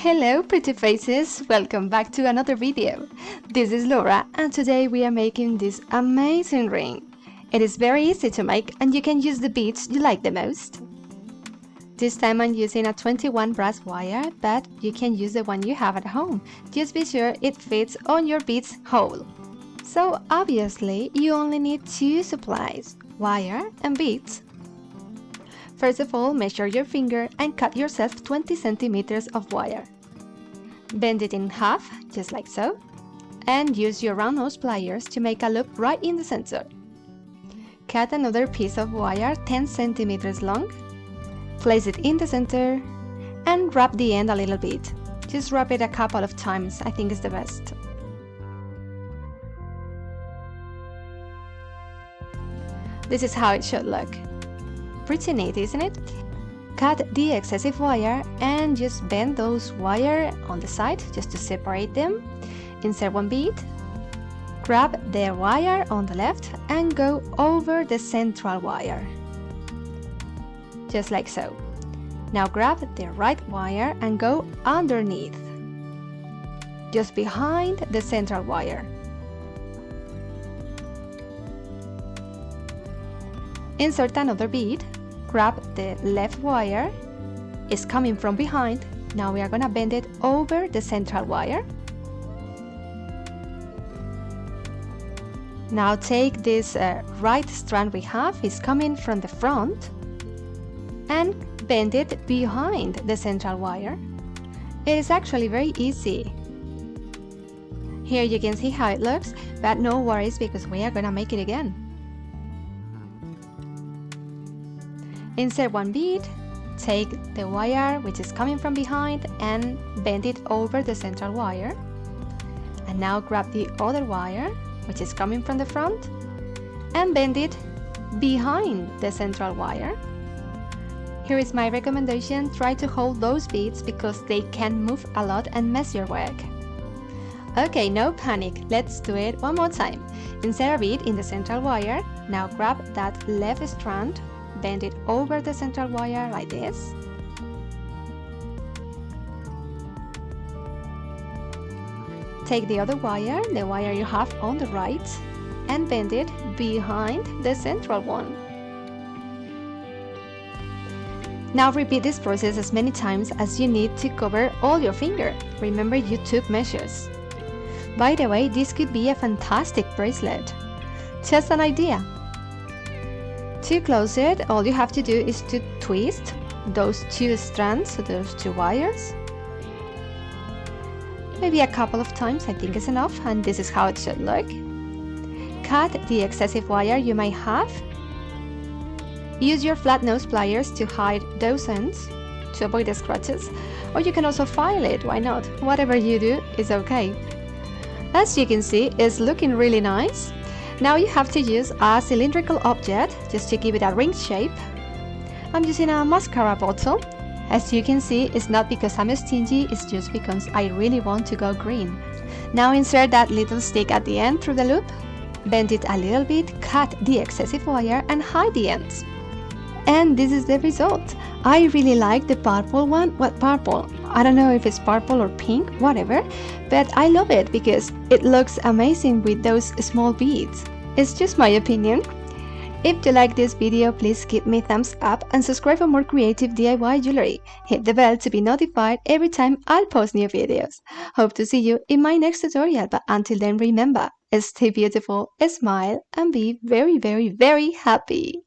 Hello pretty faces, welcome back to another video. This is Laura and today we are making this amazing ring. It is very easy to make and you can use the beads you like the most. This time I'm using a 21 brass wire, but you can use the one you have at home. Just be sure it fits on your beads hole. So obviously you only need two supplies, wire and beads. First of all, measure your finger and cut yourself 20 centimeters of wire. Bend it in half, just like so, and use your round nose pliers to make a loop right in the center. Cut another piece of wire 10 centimeters long, place it in the center, and wrap the end a little bit. Just wrap it a couple of times, I think is the best. This is how it should look. Pretty neat, isn't it? Cut the excessive wire and just bend those wire on the side just to separate them. Insert one bead, grab the wire on the left and go over the central wire. Just like so. Now grab the right wire and go underneath, just behind the central wire. Insert another bead, grab the left wire, it's coming from behind, now we are gonna bend it over the central wire. Now take this right strand we have, it's coming from the front, and bend it behind the central wire. It is actually very easy. Here you can see how it looks, but no worries because we are gonna make it again. Insert one bead, take the wire which is coming from behind and bend it over the central wire. And now grab the other wire which is coming from the front and bend it behind the central wire. Here is my recommendation, try to hold those beads because they can move a lot and mess your work. Okay, no panic, let's do it one more time. Insert a bead in the central wire, now grab that left strand, bend it over the central wire like this. Take the other wire, the wire you have on the right, and bend it behind the central one. Now repeat this process as many times as you need to cover all your finger. Remember you took measures. By the way, this could be a fantastic bracelet. Just an idea. To close it, all you have to do is to twist those two strands, so those two wires. Maybe a couple of times, I think is enough, and this is how it should look. Cut the excessive wire you may have. Use your flat nose pliers to hide those ends to avoid the scratches, or you can also file it, why not? Whatever you do is okay. As you can see, it's looking really nice. Now you have to use a cylindrical object just to give it a ring shape. I'm using a mascara bottle. As you can see, it's not because I'm stingy, it's just because I really want to go green. Now insert that little stick at the end through the loop, bend it a little bit, cut the excessive wire and hide the ends. And this is the result. I really like the purple one. What purple? I don't know if it's purple or pink, whatever, but I love it because it looks amazing with those small beads. It's just my opinion. If you like this video, please give me a thumbs up and subscribe for more creative DIY jewelry. Hit the bell to be notified every time I'll post new videos. Hope to see you in my next tutorial, but until then remember, stay beautiful, smile and be very, very, very happy.